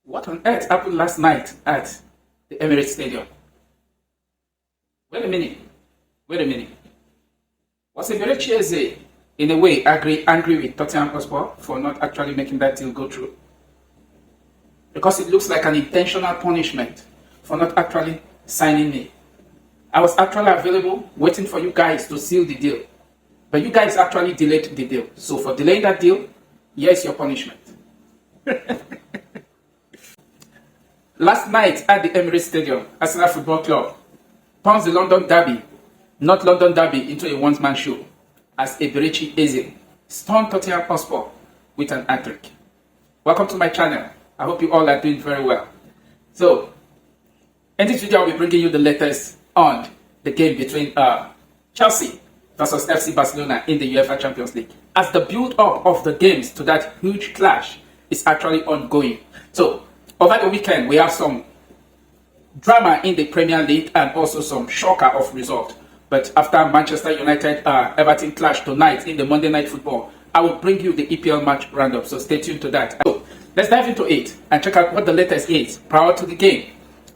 What on earth happened last night at the Emirates Stadium? Wait a minute. Wait a minute. Was Eberechi in a way angry with Tottenham Hotspur for not actually making that deal go through? Because it looks like an intentional punishment for not actually signing me. I was actually available waiting for you guys to seal the deal. But you guys actually delayed the deal. So for delaying that deal, here's your punishment. Last night at the Emirates Stadium, Arsenal Football Club turns the London Derby, not London Derby, into a one-man show as Eberechi Eze stunned Tottenham Hotspur with an hat-trick. Welcome to my channel. I hope you all are doing very well. So, in this video, I'll be bringing you the latest on the game between Chelsea versus FC Barcelona in the UEFA Champions League, as the build-up of the games to that huge clash is actually ongoing. So, over the weekend, we have some drama in the Premier League and also some shocker of result. But after Manchester United Everton clash tonight in the Monday Night Football, I will bring you the EPL match roundup, so stay tuned to that. So, let's dive into it and check out what the latest is prior to the game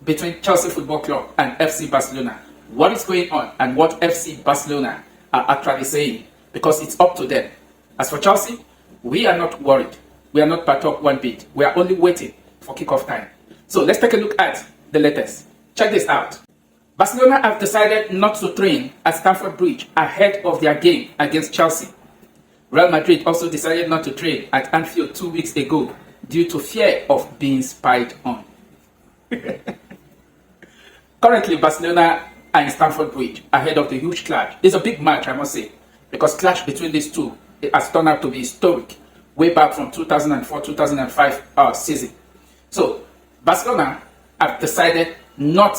between Chelsea Football Club and FC Barcelona. What is going on and what FC Barcelona are actually saying, because it's up to them. As for Chelsea, we are not worried. We are not perturbed one bit. We are only waiting for kickoff time. So let's take a look at the latest. Check this out. Barcelona have decided not to train at Stanford Bridge ahead of their game against Chelsea. Real Madrid also decided not to train at Anfield 2 weeks ago due to fear of being spied on. Currently, Barcelona are in Stanford Bridge ahead of the huge clash. It's a big match, I must say, because clash between these two has turned out to be historic way back from 2004-2005 season. So, Barcelona have decided not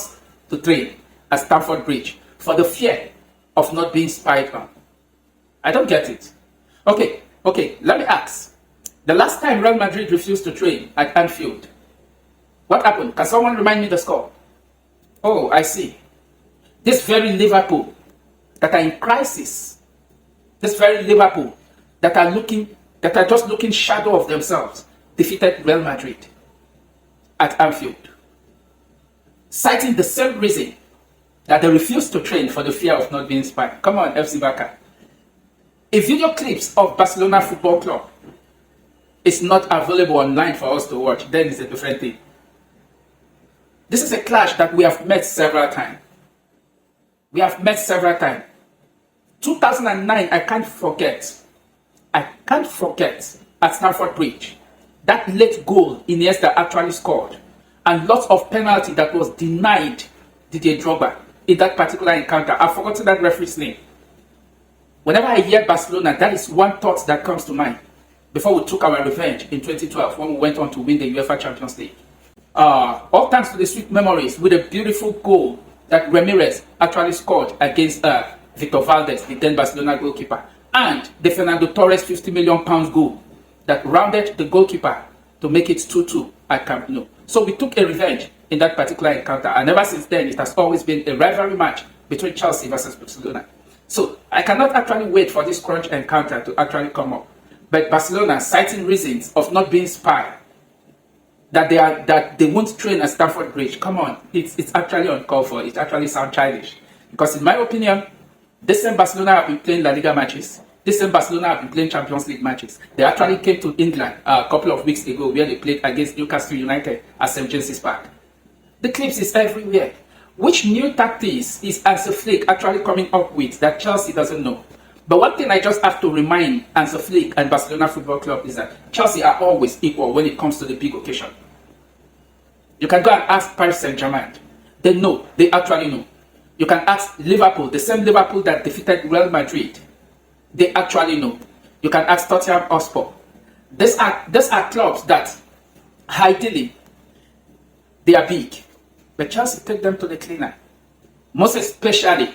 to train at Stanford Bridge for the fear of not being spied on. I don't get it. Okay, let me ask. The last time Real Madrid refused to train at Anfield, what happened? Can someone remind me the score? Oh, I see. This very Liverpool that are in crisis, this very Liverpool that are just looking shadow of themselves, defeated Real Madrid at Anfield, citing the same reason that they refused to train for the fear of not being spied. Come on, FC Barca. If video clips of Barcelona Football Club is not available online for us to watch, then it's a different thing. This is a clash that we have met several times. 2009, I can't forget at Stanford Bridge, that late goal Iniesta actually scored, and lots of penalty that was denied Didier Drogba in that particular encounter. I've forgotten that referee's name. Whenever I hear Barcelona, that is one thought that comes to mind before we took our revenge in 2012 when we went on to win the UEFA Champions League. All thanks to the sweet memories with a beautiful goal that Ramirez actually scored against Victor Valdez, the then Barcelona goalkeeper, and the Fernando Torres £50 million goal that rounded the goalkeeper to make it 2-2 at Camp Nou. So we took a revenge in that particular encounter, and ever since then it has always been a rivalry match between Chelsea versus Barcelona. So I cannot actually wait for this crunch encounter to actually come up. But Barcelona, citing reasons of not being spied, that they won't train at Stanford Bridge. Come on, it's actually uncalled for. It actually sounds childish. Because in my opinion, this same Barcelona have been playing La Liga matches. This same Barcelona have been playing Champions League matches. They actually came to England a couple of weeks ago where they played against Newcastle United at St. James's Park. The clips is everywhere. Which new tactics is Hansi Flick actually coming up with that Chelsea doesn't know? But one thing I just have to remind Hansi Flick and Barcelona Football Club is that Chelsea are always equal when it comes to the big occasion. You can go and ask Paris Saint-Germain. They know. They actually know. You can ask Liverpool, the same Liverpool that defeated Real Madrid. They actually know. You can ask Tottenham Hotspur. These are clubs that, ideally, they are big. But Chelsea take them to the cleaner. Most especially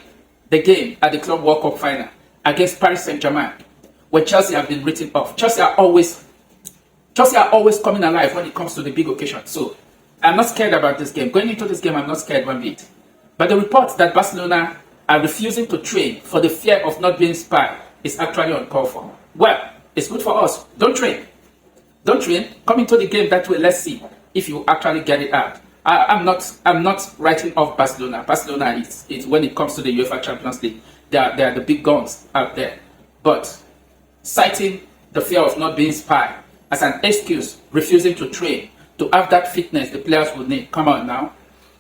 the game at the Club World Cup final against Paris Saint-Germain, where Chelsea have been written off. Chelsea are always coming alive when it comes to the big occasion. So I'm not scared about this game. Going into this game, I'm not scared one bit. But the reports that Barcelona are refusing to train for the fear of not being spied is actually uncalled for. Well, it's good for us. Don't train. Come into the game that way. Let's see. if you actually get it out. I'm not writing off Barcelona. Barcelona is when it comes to the UEFA Champions League, they are the big guns out there. But citing the fear of not being spy as an excuse, refusing to train, to have that fitness the players would need. Come on now.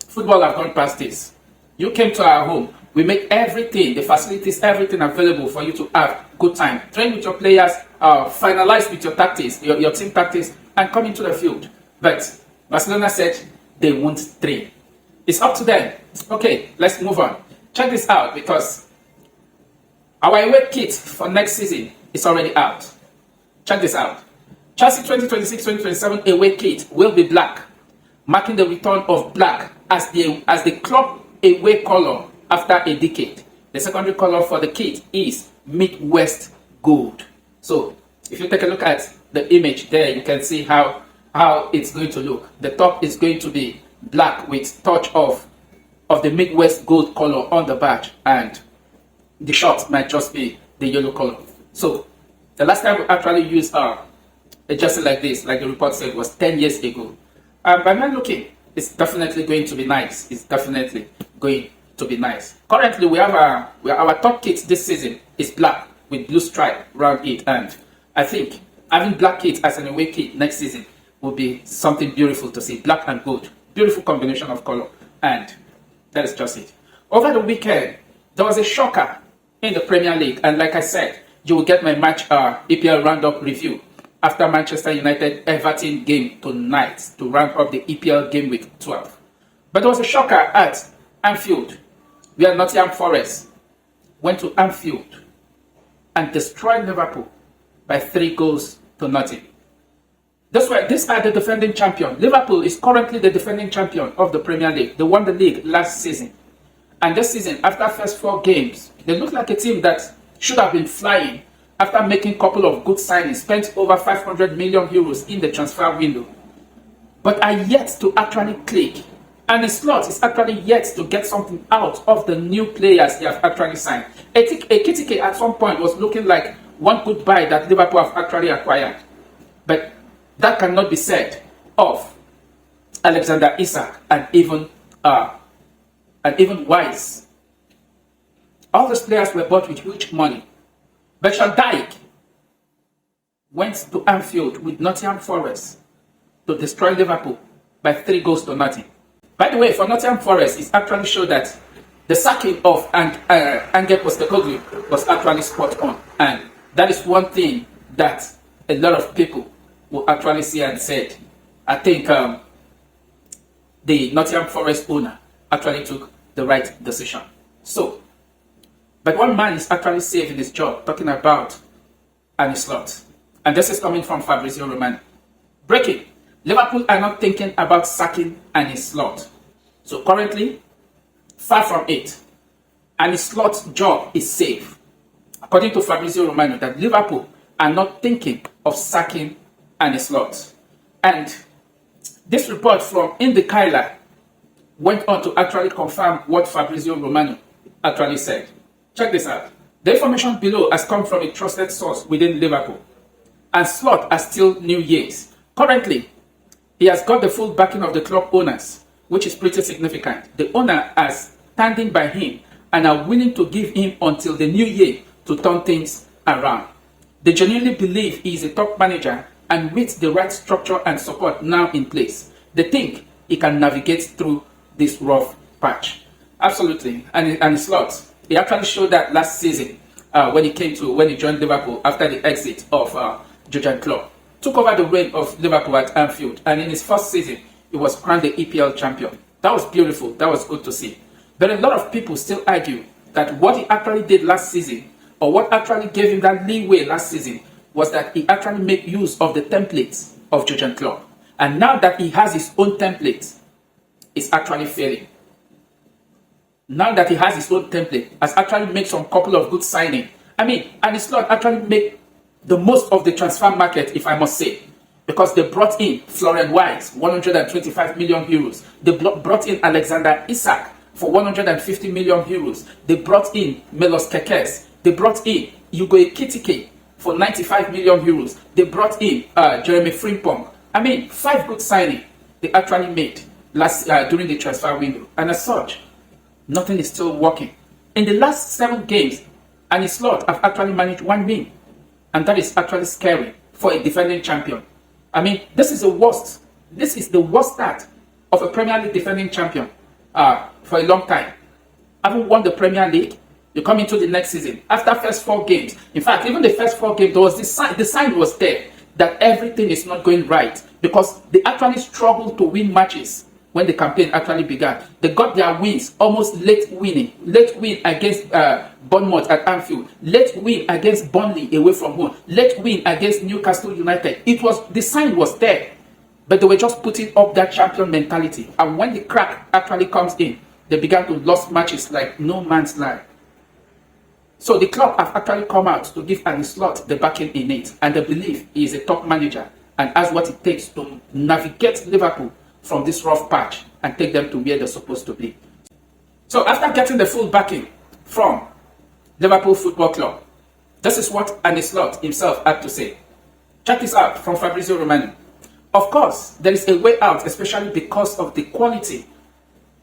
Football have gone past this. You came to our home. We make everything, the facilities, everything available for you to have good time. Train with your players, finalize with your tactics, your team tactics, and come into the field. But Barcelona said they won't train. It's up to them. Okay, let's move on. Check this out, because our away kit for next season is already out. Check this out. Chelsea 2026-2027 away kit will be black, marking the return of black as the club away color after a decade. The secondary color for the kit is Midwest Gold. So if you take a look at the image there, you can see how it's going to look. The top is going to be black with touch of the Midwest Gold color on the badge, and the shorts might just be the yellow color. So the last time we actually used a jersey like this, like the report said, was 10 years ago. By my looking, it's definitely going to be nice. It's definitely going to be nice. Currently, we have our top kit this season is black with blue stripe around it, and I think having black kit as an away kit next season will be something beautiful to see. Black and gold, beautiful combination of color, and that is just it. Over the weekend, there was a shocker in the Premier League, and like I said, you will get my match EPL roundup review after Manchester United Everton game tonight to round up the EPL game week 12. But there was a shocker at Anfield, where Nottingham Forest went to Anfield and destroyed Liverpool by 3-0. These are the defending champion. Liverpool is currently the defending champion of the Premier League. They won the league last season. And this season, after first 4 games, they look like a team that should have been flying after making a couple of good signings, spent over 500 million euros in the transfer window, but are yet to actually click. And the slot is actually yet to get something out of the new players they have actually signed. Ekitike at some point was looking like one good buy that Liverpool have actually acquired. But that cannot be said of Alexander Isak and even Wise. All those players were bought with huge money. But Van Dijk went to Anfield with Nottingham Forest to destroy Liverpool by 3-0. By the way, for Nottingham Forest, it actually showed that the sacking of Ange Postecoglou was actually spot on. And that is one thing that a lot of people will actually see and said, I think the Nottingham Forest owner actually took the right decision. So, but one man is actually saving his job, talking about Arne Slot. And this is coming from Fabrizio Romano. Breaking. Liverpool are not thinking about sacking Arne Slot. So currently, far from it. Arne Slot's job is safe. According to Fabrizio Romano, that Liverpool are not thinking of sacking Arne Slot. And this report from Indikaila went on to actually confirm what Fabrizio Romano actually said. Check this out. The information below has come from a trusted source within Liverpool. And Slot are still new years. Currently, he has got the full backing of the club owners, which is pretty significant. The owner are standing by him and are willing to give him until the new year to turn things around. They genuinely believe he is a top manager, and with the right structure and support now in place, they think he can navigate through this rough patch. Absolutely. And Slot, he actually showed that last season when he joined Liverpool after the exit of Jurgen Klopp. Took over the reign of Liverpool at Anfield, and in his first season, he was crowned the EPL champion. That was beautiful. That was good to see. But a lot of people still argue that what he actually did last season, or what actually gave him that leeway last season, was that he actually made use of the templates of Jurgen Klopp. And now that he has his own templates, it's actually failing. Now that he has his own template, has actually made some couple of good signings. I mean, and it's not actually make the most of the transfer market, if I must say. Because they brought in Florian Wise, 125 million euros. They brought in Alexander Isak for 150 million euros. They brought in Melos Kekes. They brought in Hugo Ekitike for 95 million euros. They brought in Jeremy Frimpong. I mean, 5 good signings. they actually made during the transfer window. And as such, nothing is still working. In the last 7 games, Arne Slot have actually managed 1 win. And that is actually scary for a defending champion. I mean, this is the worst. This is the worst start of a Premier League defending champion for a long time. Having won the Premier League, you come into the next season. After first 4 games, in fact, even the first 4 games, there was the sign was there that everything is not going right, because they actually struggled to win matches when the campaign actually began. They got their wins almost late win against Bournemouth at Anfield, late win against Burnley away from home, late win against Newcastle United. The sign was there, but they were just putting up that champion mentality. And when the crack actually comes in, they began to lose matches like no man's land. So the club have actually come out to give Arne Slot the backing in it, and they believe he is a top manager and has what it takes to navigate Liverpool from this rough patch and take them to where they're supposed to be. So after getting the full backing from Liverpool Football Club, this is what Arne Slot himself had to say. Check this out from Fabrizio Romano. Of course, there is a way out, especially because of the quality,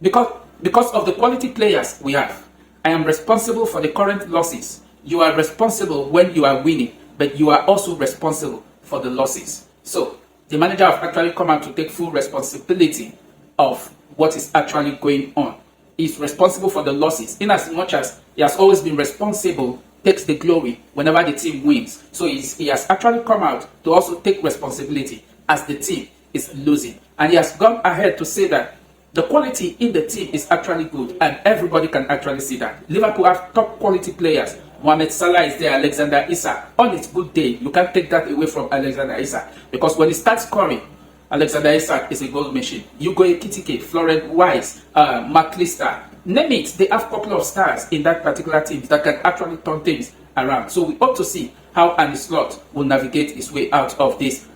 because of the quality players we have. I am responsible for the current losses. You are responsible when you are winning, but you are also responsible for the losses. So the manager have actually come out to take full responsibility of what is actually going on. He's responsible for the losses, in as much as he has always been responsible, takes the glory whenever the team wins. So he has actually come out to also take responsibility as the team is losing. And he has gone ahead to say that the quality in the team is actually good, and everybody can actually see that. Liverpool have top quality players. Mohamed Salah is there, Alexander Isak. On its good day, you can't take that away from Alexander Isak, because when he starts scoring, Alexander Isak is a goal machine. You go Ekitike, Florent Wise, McAllister, name it. They have a couple of stars in that particular team that can actually turn things around. So we hope to see how Arne Slot will navigate his way out of this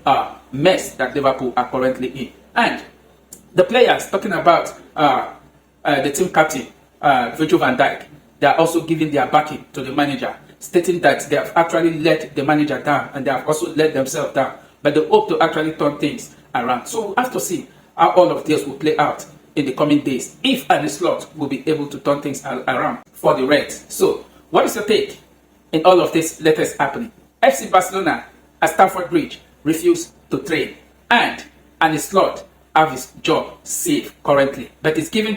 mess that Liverpool are currently in. And the players, talking about the team captain, Virgil van Dijk, they are also giving their backing to the manager, stating that they have actually let the manager down and they have also let themselves down. But they hope to actually turn things around. So we have to see how all of this will play out in the coming days, if Arne Slot will be able to turn things around for the Reds. So what is your take in all of this latest happening? FC Barcelona at Stanford Bridge refused to trade, and Arne Slot have his job safe currently, but it's given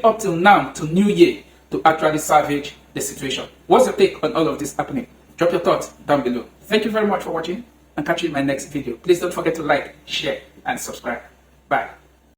up till now to New Year to actually salvage the situation. What's your take on all of this happening? Drop your thoughts down below. Thank you very much for watching, and catch you in my next video. Please don't forget to like, share, and subscribe. Bye.